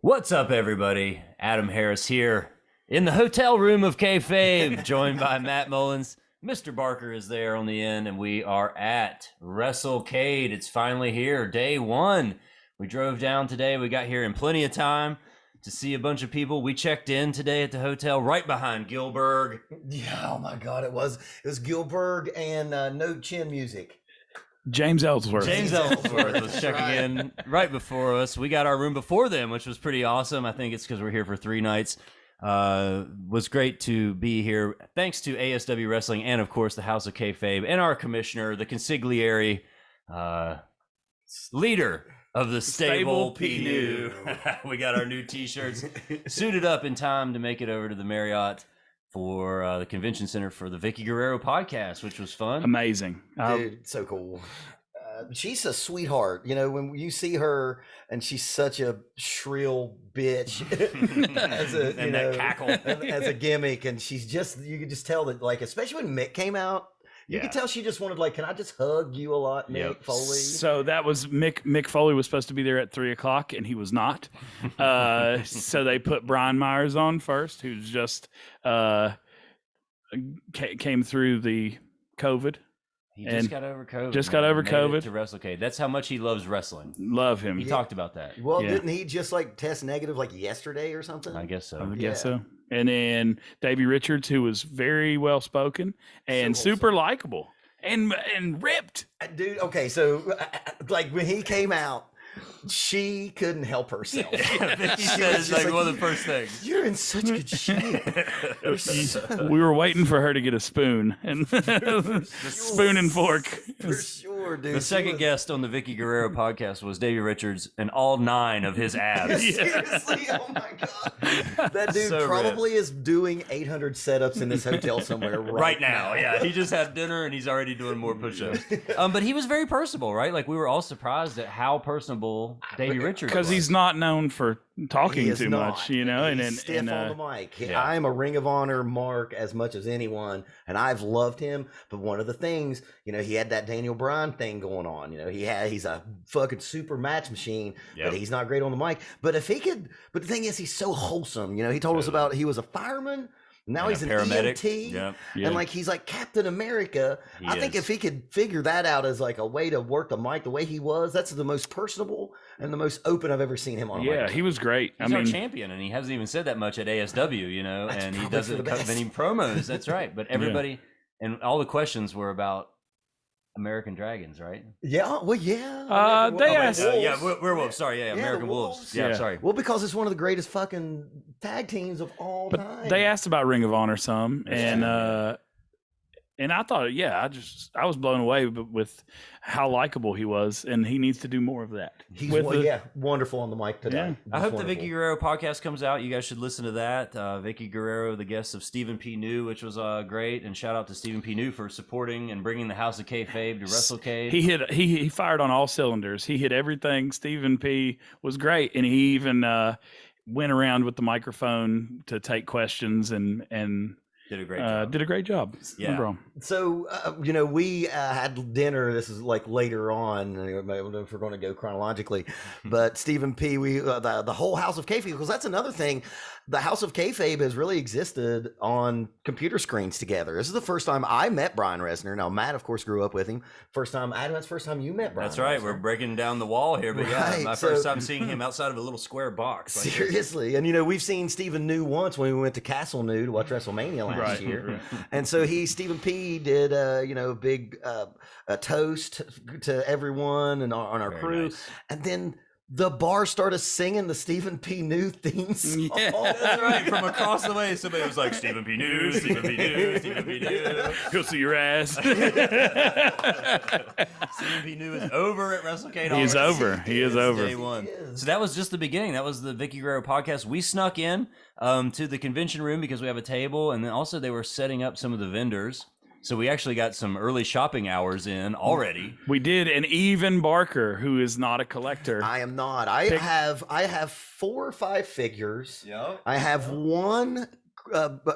What's up, everybody? Adam Harris here in the hotel room of Kayfabe, joined by Matt Mullins. Mr. Barker is there on the end, and we are at Wrestlecade. It's finally here, day one. We drove down today. We got here in plenty of time to see a bunch of people. We checked in today at the hotel right behind Gilberg. Yeah, oh my God, it was Gilberg and No Chin Music. James Ellsworth. James Ellsworth was checking in right before us. We got our room before them, which was pretty awesome. I think it's because we're here for 3 nights. Was great to be here. Thanks to ASW Wrestling and, of course, the House of Kayfabe and our commissioner, the consigliere leader of the stable P-New. We got our new T-shirts, suited up in time to make it over to the Marriott for the convention center for the Vicky Guerrero podcast, which was fun. Amazing. Dude, so cool. She's a sweetheart. You know, when you see her and she's such a shrill bitch as a, and that cackle as a gimmick. And she's just, you could just tell that, like, especially when Mick came out, you could tell she just wanted, like, can I just hug you a lot, Mick Foley? So that was Mick Foley was supposed to be there at 3:00 and he was not. So they put Brian Myers on first, who's just came through the COVID. He just got over COVID. Just got over COVID. To Wrestlecade. That's how much he loves wrestling. Love him. He talked about that. Well, didn't he just like test negative like yesterday or something? I guess so. I guess so. And then Davey Richards, who was very well spoken and super likable and ripped. Dude, okay, so like when he came out, she couldn't help herself. He says like one of the first things. You're in such good shape. We were waiting for her to get a spoon and spoon and fork. For sure, dude. The second guest on the Vicky Guerrero podcast was Davey Richards and all 9 of his abs. Seriously, oh my God. That dude probably is doing 800 setups in this hotel somewhere right now. Yeah, he just had dinner and he's already doing more push-ups. But he was very personable, right? Like we were all surprised at how personable Davey Richards was. Because he's not known for talking too much, you know. He's stiff on the mic. I'm a Ring of Honor mark as much as anyone, and I've loved him. But one of the things, you know, he had that Daniel Bryan thing going on. You know, he's a fucking super match machine, but he's not great on the mic. But if he could, but the thing is, he's so wholesome. You know, he told us about he was a fireman. Now he's an paramedic. EMT, and like he's like Captain America. I think if he could figure that out as like a way to work the mic the way he was, that's the most personable and the most open I've ever seen him on. Yeah, he was great. He's our champion, and he hasn't even said that much at ASW, you know, and he doesn't cut many promos. That's right. But everybody and all the questions were about American Dragons, right? Yeah, well, yeah. They asked. Werewolves. Sorry, American Wolves. Yeah, sorry. Well, because it's one of the greatest fucking tag teams of all time. They asked about Ring of Honor some, and I thought, I was blown away with how likable he was, and he needs to do more of that. He's wonderful on the mic today. I hope the Vicky Guerrero podcast comes out. You guys should listen to that. Vicky Guerrero, the guest of Stephen P. New, which was great, and shout out to Stephen P. New for supporting and bringing the House of Kayfabe to Wrestlecade. He fired on all cylinders. He hit everything. Stephen P. was great, and he even went around with the microphone to take questions and. Did a great job. Yeah. No problem. So, you know, we had dinner. This is like later on, if we're going to go chronologically. But Stephen P., the whole House of Kayfabe, because that's another thing. The House of Kayfabe has really existed on computer screens together. This is the first time I met Brian Resner. Now, Matt, of course, grew up with him. Adam, that's the first time you met Brian. That's right. Resner. We're breaking down the wall here. But my first time seeing him outside of a little square box. Like seriously. And, you know, we've seen Stephen New once when we went to Castle New to watch WrestleMania last year. And so Stephen P. did, a big a toast to everyone and on our crew. Nice. And then the bar started singing the Stephen P. New theme song. Yeah, that's right. From across the way, somebody was like, Stephen P. New, Stephen P. New, Stephen P. New. Go see your ass. Stephen P. New is over at Wrestlecade. He is over. He is over. Day one. So that was just the beginning. That was the Vicky Guerrero podcast. We snuck in to the convention room because we have a table, and then also they were setting up some of the vendors. So we actually got some early shopping hours in already. We did, and even Barker, who is not a collector. I am not. I have 4 or 5 figures. Yep. I have one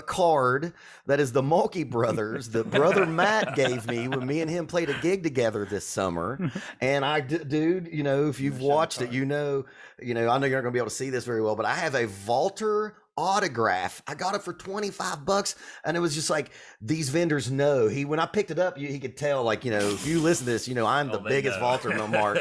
card that is the Mulkey brothers that brother Matt gave me when me and him played a gig together this summer. And dude, you know, if you've watched it, you know, I know you're not going to be able to see this very well, but I have a Walter autograph. I got it for $25, and it was just like, these vendors know. When I picked it up, he could tell, like, you know, if you listen to this, you know, I'm the biggest Walter mark.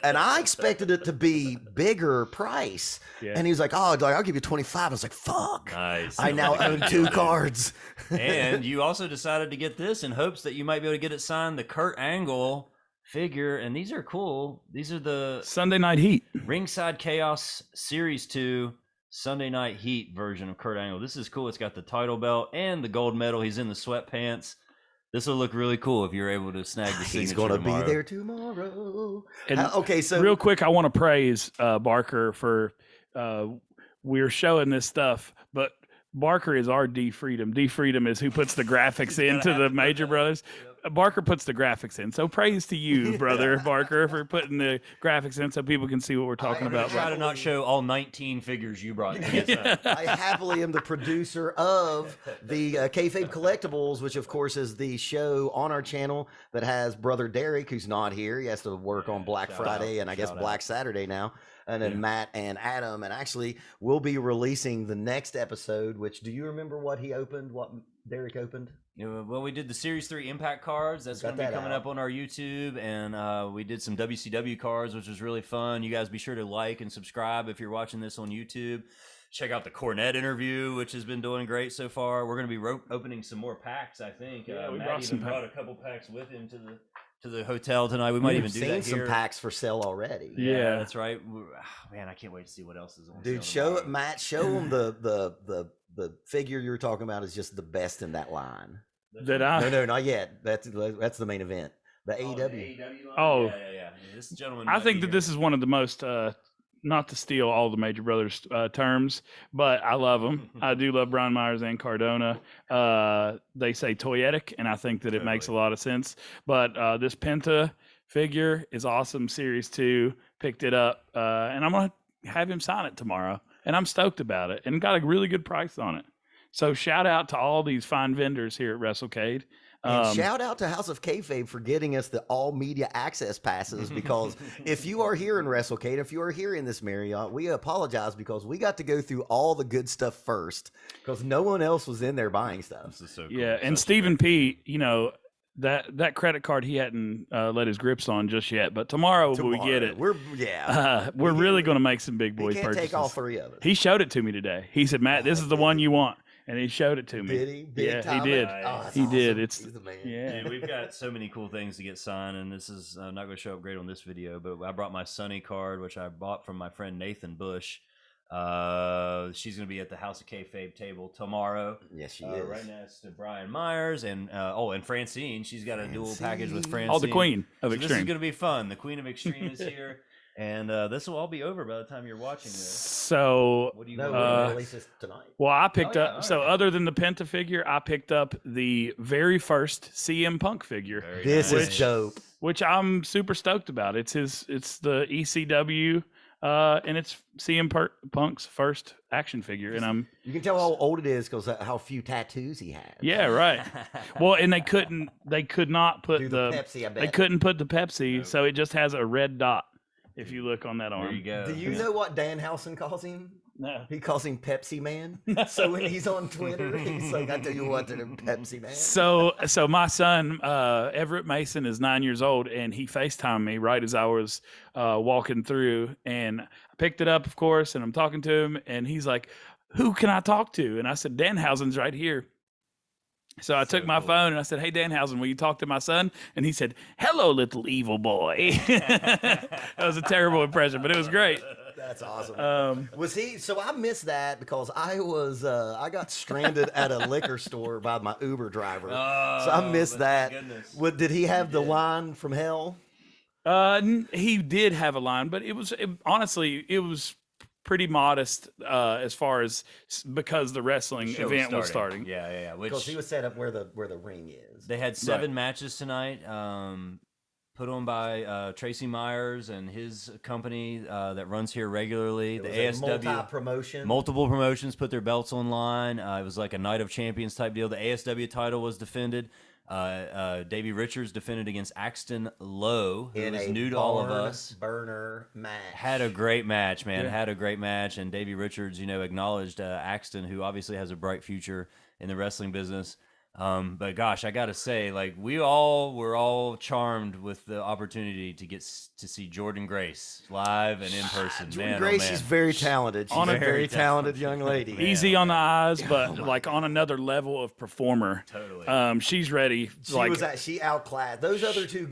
And I expected it to be bigger price. Yeah. And he was like, oh, I'll give you 25. I was like, fuck. Nice. I now own 2 cards. And you also decided to get this in hopes that you might be able to get it signed, the Kurt Angle figure. And these are cool. These are the Sunday Night Heat Ringside Chaos Series 2 Sunday Night Heat version of Kurt Angle. This is cool. It's got the title belt and the gold medal. He's in the sweatpants. This will look really cool if you're able to snag the signature. He's going to be there tomorrow. And okay, so real quick, I want to praise Barker for we're showing this stuff, but Barker is our D Freedom. D Freedom is who puts the graphics into the Major Brothers. Barker puts the graphics in. So praise to you, brother Barker, for putting the graphics in so people can see what we're talking about. Try to not show all 19 figures you brought. I happily am the producer of the Kayfabe Collectibles, which of course is the show on our channel that has brother Derek, who's not here. He has to work on Black Friday and I guess Black Saturday now. And then Matt and Adam. And actually, we'll be releasing the next episode, which, do you remember what he opened, what Derek opened? Well, we did the Series 3 Impact cards. That's going to be coming up on our YouTube. And we did some WCW cards, which was really fun. You guys be sure to like and subscribe if you're watching this on YouTube. Check out the Cornette interview, which has been doing great so far. We're going to be opening some more packs, I think. Yeah, we Matt even brought a couple packs with him to the hotel tonight. We might even do that here. We've seen some packs for sale already. Yeah, that's right. Man, I can't wait to see what else is on. Dude, show him the figure you're talking about is just the best in that line. No, not yet. That's the main event. The AEW. Oh, yeah. This gentleman. I think that this is one of the most. Not to steal all the Major Brothers terms, but I love them. I do love Brian Myers and Cardona. They say toyetic, and I think that it makes a lot of sense. But this Penta figure is awesome. Series 2, picked it up, and I'm going to have him sign it tomorrow. And I'm stoked about it, and got a really good price on it. So shout out to all these fine vendors here at Wrestlecade. And shout out to House of Kayfabe for getting us the all media access passes, because if you are here in Wrestlecade, if you are here in this Marriott, we apologize because we got to go through all the good stuff first because no one else was in there buying stuff. This is so cool. Yeah, and Stephen P., you know, that credit card he hadn't let his grips on just yet, but tomorrow we get it. We're really going to make some big boy purchases. Take all 3 of us. He showed it to me today. He said, "Matt, this is the one you want." And he showed it to me. Did he? Yeah, he did. He did. He's the man. Yeah. Dude, we've got so many cool things to get signed, and this is not going to show up great on this video, but I brought my Sunny card, which I bought from my friend Nathan Bush. She's going to be at the House of Kayfabe table tomorrow. Yes, she is. Right next to Brian Myers and and Francine. She's got a dual package with Francine. Oh, the Queen of Extreme. This is going to be fun. The Queen of Extreme is here. And this will all be over by the time you're watching this. So, what do you release this tonight? Well, I picked up. Right. So, other than the Penta figure, I picked up the very first CM Punk figure. This is dope. Which I'm super stoked about. It's the ECW, and it's CM Punk's first action figure. And you can tell how old it is because how few tattoos he has. Yeah, right. Well, and they could not put the Pepsi. I bet they couldn't put the Pepsi, so it just has a red dot. If you look on that arm. There you go. Do you know what Danhausen calls him? No. He calls him Pepsi Man. So when he's on Twitter, he's like, I tell you what, to him, Pepsi Man. So my son, Everett Mason, is 9 years old, and he FaceTimed me right as I was walking through. And I picked it up, of course, and I'm talking to him, and he's like, who can I talk to? And I said, Danhausen's right here. So I took my phone and I said, hey, Danhausen, will you talk to my son? And he said, hello, little evil boy. That was a terrible impression, but it was great. That's awesome. Was he? So I missed that because I got stranded at a liquor store by my Uber driver. So I missed that. Did he have the line from hell? He did have a line, but honestly, it was pretty modest as far as because the wrestling event was starting. Yeah. Because he was set up where the ring is. They had 7 matches tonight. put on by Tracy Myers and his company that runs here regularly. The ASW multiple promotions put their belts online. It was like a Night of Champions type deal. The ASW title was defended. Davey Richards defended against Axton Lowe, who was new to all of us. Burner match. Had a great match, man. Yeah. Had a great match, and Davey Richards, acknowledged Axton, who obviously has a bright future in the wrestling business. But gosh, I gotta say, like, were all charmed with the opportunity to get to see Jordan Grace live and in person. Jordan Grace is very talented. She's a very talented young lady. Easy on the eyes, but like on another level of performer. Totally. She's ready. She outclassed those other two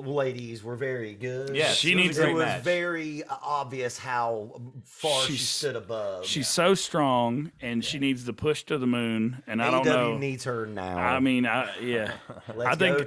ladies were very good. Yeah, it was very obvious how far she stood above. She's so strong, and she needs to push to the moon. And I don't know. Needs her now. I mean, I think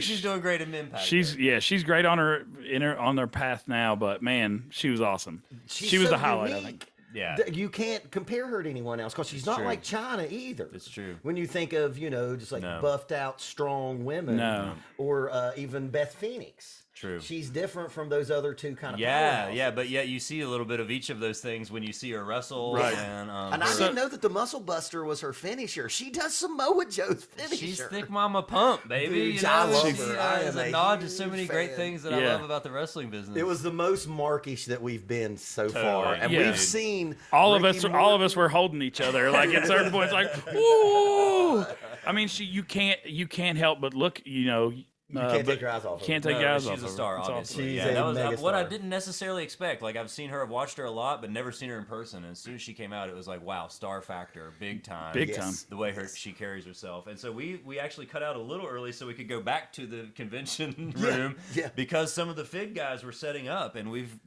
she's doing great in Impact. She's great on their path now. But man, she was awesome. She was the highlight, unique. I think. Yeah, you can't compare her to anyone else because she's not like China either. It's true. When you think of just like buffed out strong women, or even Beth Phoenix. True. She's different from those other two kind of powerhouses. But yet you see a little bit of each of those things when you see her wrestle. Right. And I didn't know that the Muscle Buster was her finisher. She does Samoa Joe's finisher. She's Thick Mama Pump, baby. Dude, I love her. I am a nod to so many great things that I love about the wrestling business. It was the most markish that we've been so far, and we've seen all of us were holding each other like at certain points, like woo. I mean, you can't help but look, You can't take your eyes off. Can't take your eyes off. She's a star, obviously. She's that was mega what I star. didn't necessarily expect. Like, I've seen her, I've watched her a lot, but never seen her in person. And as soon as she came out, it was like, wow, star factor, big time. Big time. The way she carries herself. And so we actually cut out a little early so we could go back to the convention room because some of the FIG guys were setting up, and we've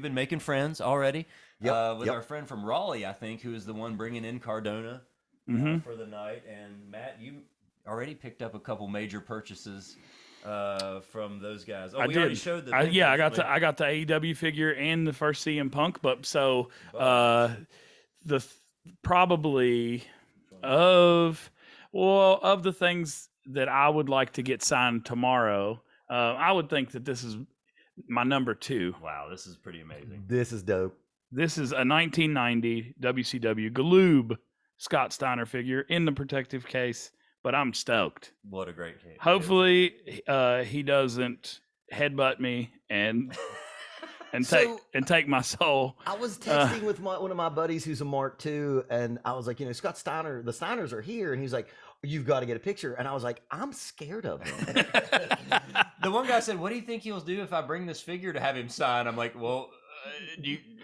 been making friends already with our friend from Raleigh, I think, who is the one bringing in Cardona for the night. And Matt, you already picked up a couple major purchases from those guys. Oh, already showed the I got the AEW figure and the first CM Punk, but so probably of the things that I would like to get signed tomorrow, I would think that this is my number 2. Wow, this is pretty amazing. This is dope. This is a 1990 WCW Galoob Scott Steiner figure in the protective case. But I'm stoked. What a great case. Hopefully, he doesn't headbutt me and take my soul. I was texting with one of my buddies who's a Mark II, and I was like, Scott Steiner, the Steiners are here, and he's like, you've got to get a picture. And I was like, I'm scared of him. The one guy said, what do you think he'll do if I bring this figure to have him sign? I'm like, well,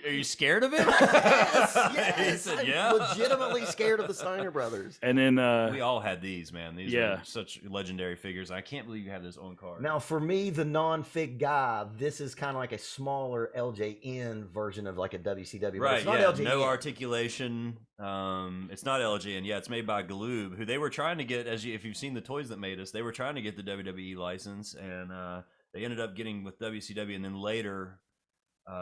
are you scared of him? Yes. He said, I'm legitimately scared of the Steiner brothers. And then we all had these, man. These are such legendary figures. I can't believe you have this on card. Now, for me, the non-fig guy, this is kind of like a smaller LJN version of like a WCW. Right, it's not LJN. No articulation. It's not LJN. Yeah, it's made by Galoob, who they were trying to get, if you've seen the Toys That Made Us, they were trying to get the WWE license, and they ended up getting with WCW, and then later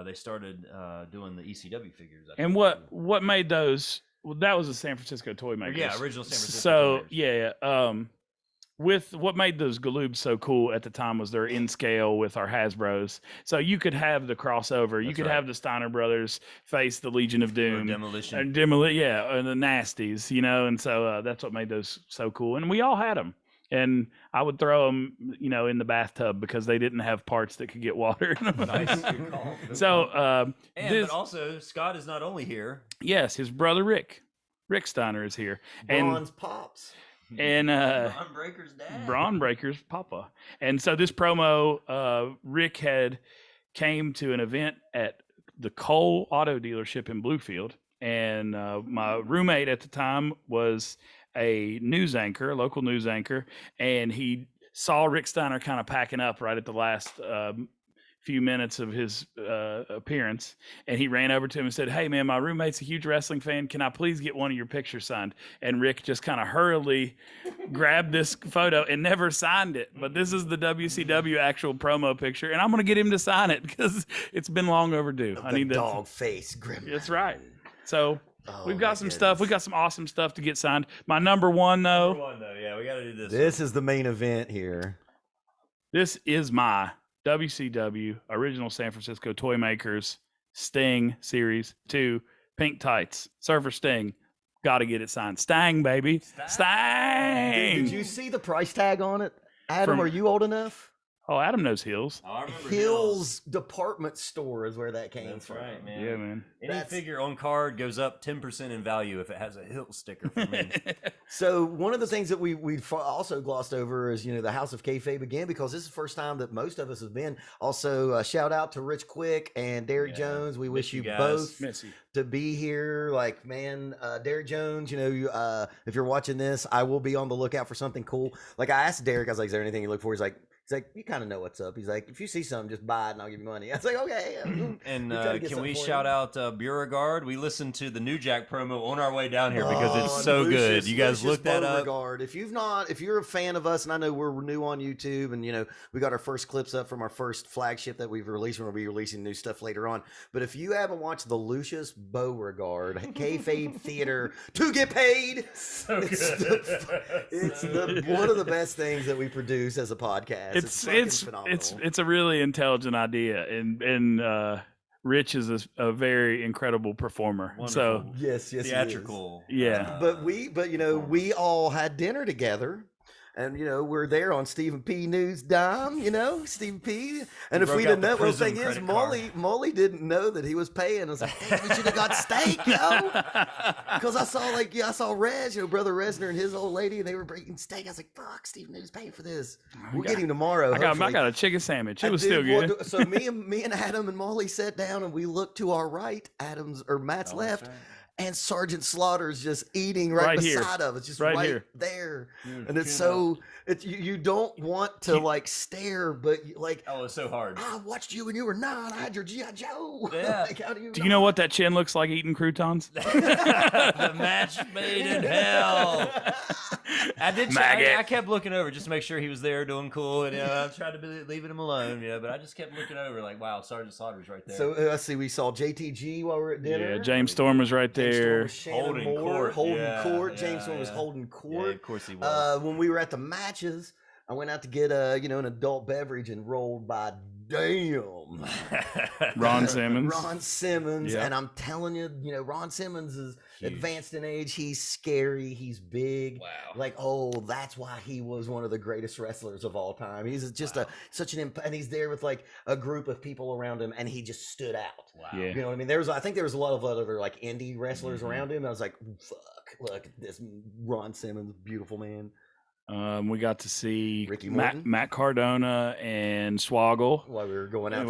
they started doing the ECW figures. And what made those? Well, that was the San Francisco Toy Makers. Yeah, original San Francisco. So with what made those Galoobs so cool at the time was they're in scale with our Hasbros. So you could have the crossover. You could have the Steiner brothers face the Legion of Doom. Or Demolition. And the Nasties, And so that's what made those so cool. And we all had them. And I would throw them, in the bathtub because they didn't have parts that could get water. Nice. Good call. So, but also Scott is not only here. Yes, his brother Rick Steiner is here. Braun's pops. And Braun Breaker's dad. Braun Breaker's papa. And so this promo, Rick came to an event at the Cole Auto Dealership in Bluefield. And my roommate at the time was a local news anchor, and he saw Rick Steiner kind of packing up right at the last few minutes of his appearance, and he ran over to him and said, "Hey man, my roommate's a huge wrestling fan. Can I please get one of your pictures signed?" And Rick just kind of hurriedly grabbed this photo and never signed it. But this is the WCW actual promo picture, and I'm going to get him to sign it because it's been long overdue. I need dog face grim. That's right. So we've got some stuff. We got some awesome stuff to get signed. My number one, though. Yeah, we got to do this. This is the main event here. This is my WCW Original San Francisco Toy Makers Sting Series 2 Pink Tights. Surfer Sting. Got to get it signed. Stang, baby. Stang. Did you see the price tag on it? Adam, are you old enough? Oh, Adam knows Hills. Oh, I remember Hills Department Store is where that came That's from. right, man. Yeah, man. Any figure on card goes up 10% in value if it has a Hills sticker for me. So one of the things that we also glossed over is, the House of Kayfabe again, because this is the first time that most of us have been. Also, shout out to Rich Quick and Derek Jones. We wish you both to be here. Like, man, Derek Jones, if you're watching this, I will be on the lookout for something cool. Like, I asked Derek, I was like, is there anything you look for? He's like, you kind of know what's up. He's like, if you see something, just buy it and I'll give you money. I was like, okay. And can we shout out Beauregard? We listened to the New Jack promo on our way down here because it's so good. You guys look that up. Beauregard. If you're a fan of us, and I know we're new on YouTube, and we got our first clips up from our first flagship that we've released, and we'll be releasing new stuff later on. But if you haven't watched the Lucius Beauregard Kayfabe Theater to get paid, so good. It's one of the best things that we produce as a podcast. It's phenomenal. It's a really intelligent idea, and Rich is a very incredible performer. Wonderful. So yes, theatrical. Yeah. But we all had dinner together. And, we're there on Stephen P. News Dime, Stephen P. And if we didn't know, the thing is, Molly didn't know that he was paying. I was like, dang, we should have got steak, Because I saw Reg, Brother Resner and his old lady, and they were bringing steak. I was like, fuck, Stephen News paying for this. We'll get him tomorrow. I got a chicken sandwich. It was still good. So me and Adam and Molly sat down, and we looked to our right, Matt's left. Right. And Sergeant Slaughter's just eating right beside of us, just right here. There. And it's so you don't want to stare, but it's so hard. I watched you when you were 9. I had your G.I. Joe. Yeah. Do you know what that chin looks like eating croutons? The match made in hell. I kept looking over just to make sure he was there doing cool, and I tried to be leaving him alone, but I just kept looking over like, wow, Sergeant Slaughter's right there. So let's see, we saw JTG while we were at dinner. Yeah, James Storm was right there. Holding court. James Storm was holding court. Yeah, of course he was. When we were at the matches, I went out to get an adult beverage and rolled by Ron Simmons. Yeah. And I'm telling you, Ron Simmons is huge. Advanced in age. He's scary. He's big. Wow. That's why he was one of the greatest wrestlers of all time. He's just such an and he's there with a group of people around him, and he just stood out. Wow. Yeah. You know what I mean? I think there was a lot of other indie wrestlers around him. I was like, fuck, look at this Ron Simmons, beautiful man. We got to see Matt Cardona and Swoggle while we were going out.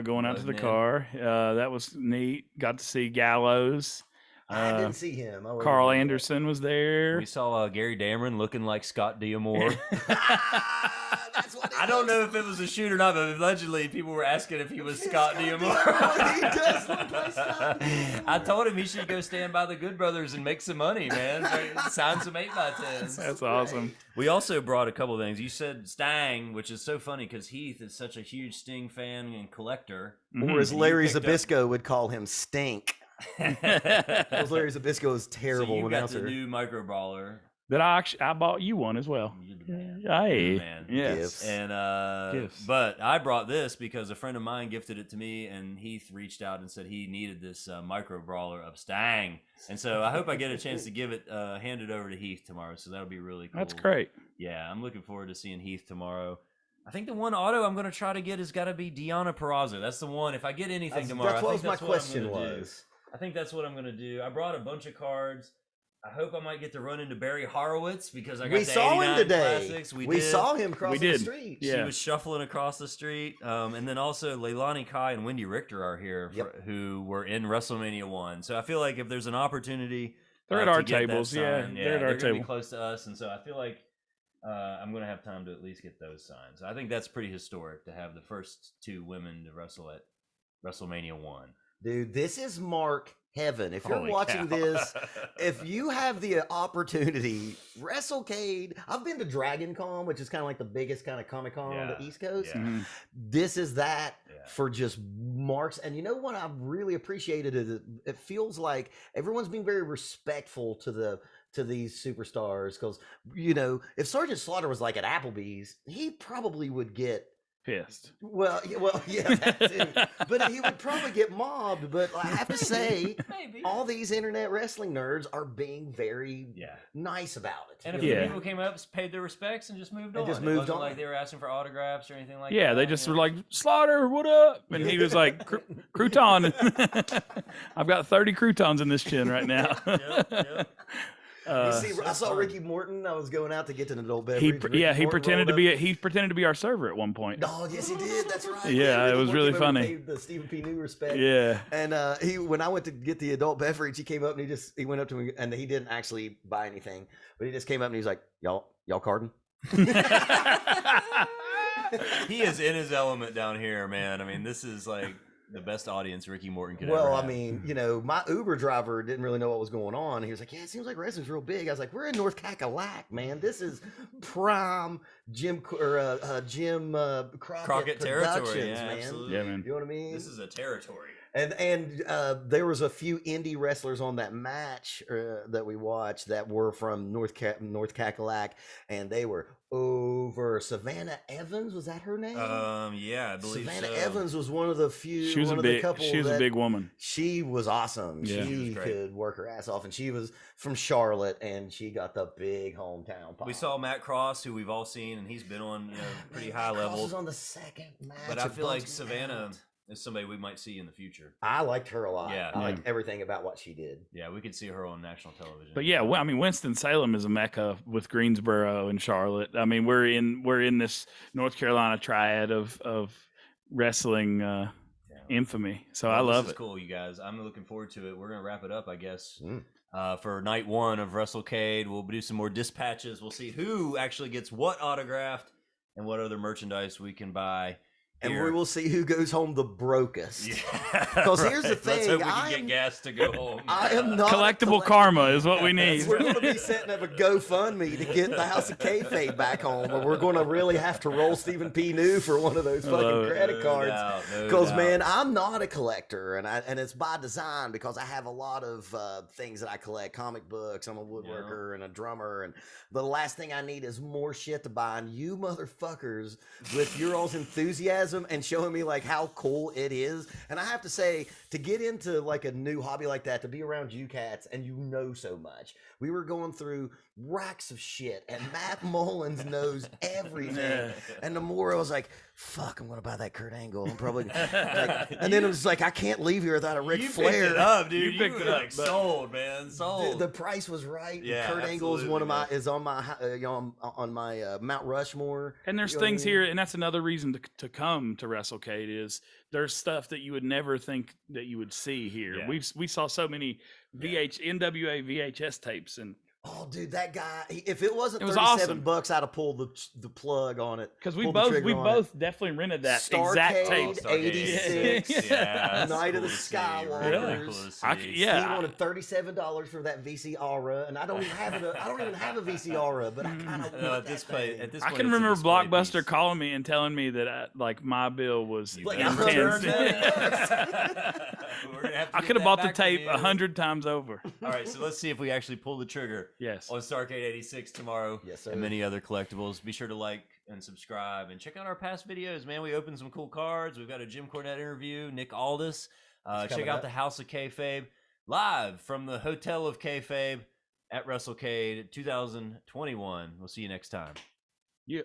Going out to the car. That was neat. Got to see Gallows. I didn't see him. Carl Anderson was there. We saw Gary Dameron looking like Scott D'Amore. I don't know if it was a shoot or not, but allegedly people were asking if he was Scott D'Amore. He does look like Scott. I told him he should go stand by the Good Brothers and make some money, man. Sign some 8x10s. That's awesome. We also brought a couple of things. You said Stang, which is so funny because Heath is such a huge Sting fan and collector. Or as Larry Zbyszko would call him, Stink. Because Larry Zbyszko is terrible. So you got the new micro brawler. That I bought you one as well. You're the man. Hey, man. Yes. And Gifts. But I brought this because a friend of mine gifted it to me, and Heath reached out and said he needed this micro brawler of Stang, and so I hope I get a chance to give it hand it over to Heath tomorrow. So that'll be really cool. That's great. Yeah, I'm looking forward to seeing Heath tomorrow. I think the one auto I'm going to try to get has got to be Deanna Purrazzo. That's the one. If I get anything tomorrow, that's what my question was. I think that's what I'm going to do. I brought a bunch of cards. I hope I might get to run into Barry Horowitz because I got the 89 today. Classics. We saw him crossing the street. Yeah. She was shuffling across the street. And then also Leilani Kai and Wendy Richter are here who were in WrestleMania 1. So I feel like if there's an opportunity, they're at our tables. They're at our table. Be close to us. And so I feel like I'm going to have time to at least get those signs. I think that's pretty historic to have the first 2 women to wrestle at WrestleMania 1. Dude, this is Mark Heaven. If you're watching this, if you have the opportunity, Wrestlecade. I've been to Dragon Con, which is kind of like the biggest kind of Comic Con on the East Coast. Yeah. This is that for just marks. And you know what I've really appreciated is it feels like everyone's being very respectful to the to these superstars because if Sergeant Slaughter was like at Applebee's, he probably would get pissed. Well, yeah, that too. But he would probably get mobbed. But I have to say, all these internet wrestling nerds are being very nice about it. And a few people came up, paid their respects, and just moved on. It wasn't like they were asking for autographs or anything like that. Yeah, they just were like, Slaughter, what up? And he was like, crouton. I've got 30 croutons in this chin right now. Yep. I saw Ricky Morton. I was going out to get an adult beverage. He pretended to be our server at one point. Oh, yes, he did. That's right. Yeah, it was really funny. Paid the Stephen P. New respect. Yeah, and when I went to get the adult beverage, he came up and he went up to me and he didn't actually buy anything, but he just came up and he was like, "Y'all carding?" He is in his element down here, man. I mean, this is like the best audience Ricky Morton could ever have. Well, I mean, my Uber driver didn't really know what was going on. He was like, "Yeah, it seems like wrestling's real big." I was like, "We're in North Cackalack, man. This is prime Jim Crockett territory, man. Absolutely. Yeah, man. You know what I mean? This is a territory. And there was a few indie wrestlers on that match that we watched that were from North Cackalack, and they were over. Savannah Evans, was that her name? Yeah, I believe Savannah so. Evans was one of the few. She was a big woman. She was awesome. Yeah. She could work her ass off, and she was from Charlotte, and she got the big hometown pop. We saw Matt Cross, who we've all seen, and he's been on pretty high Cross levels. was on the second match. But I feel like Savannah is somebody we might see in the future. I liked her a lot. Yeah. I liked everything about what she did. Yeah, we could see her on national television. But yeah, I mean, Winston-Salem is a mecca with Greensboro and Charlotte. I mean, we're in this North Carolina triad of wrestling infamy. So I love it. This is cool, you guys. I'm looking forward to it. We're gonna wrap it up, I guess. For night one of Wrestlecade, we'll do some more dispatches. We'll see who actually gets what autographed and what other merchandise we can buy. And we will see who goes home the brokest. Because here's the thing. Let's hope we can get gas to go home. I am not collectible karma is what we need. We're going to be setting up a GoFundMe to get the House of Kayfabe back home, or we're going to really have to roll Stephen P. New for one of those fucking credit cards. Because man, I'm not a collector, and it's by design because I have a lot of things that I collect: comic books. I'm a woodworker and a drummer, and the last thing I need is more shit to buy. And you motherfuckers, with your all's enthusiasm and showing me like how cool it is. And I have to say, to get into like a new hobby like that, to be around you cats and so much. We were going through racks of shit, and Matt Mullins knows everything. And the more I was like, fuck, I'm gonna buy that Kurt Angle. I'm probably and then it was like, I can't leave here without a Ric Flair. Picked it up, dude. You picked it up, like sold, man. Sold. The price was right. Yeah, Kurt Angle is on my Mount Rushmore. And there's things here, and that's another reason to come to Wrestlecade is there's stuff that you would never think that you would see here. Yeah. We saw so many NWA VHS tapes, and oh, dude, that guy! If it wasn't $37, awesome. I'd have pulled the plug on it. Because we both definitely rented that exact tape. '86, Night of the Skywalkers. Really he wanted $37 for that VCR, and I don't even have a VCR, but I kind of want that thing. At this I point, can remember Blockbuster calling me and telling me that my bill was intense. I could have bought the tape 100 times over. All right, so let's see if we actually pull the trigger. Yes. On Starcade 86 tomorrow. Yes, sir. And many other collectibles. Be sure to like and subscribe and check out our past videos, man. We opened some cool cards. We've got a Jim Cornette interview, Nick Aldis. Check out the House of Kayfabe live from the Hotel of Kayfabe at Wrestlecade 2021. We'll see you next time. Yeah.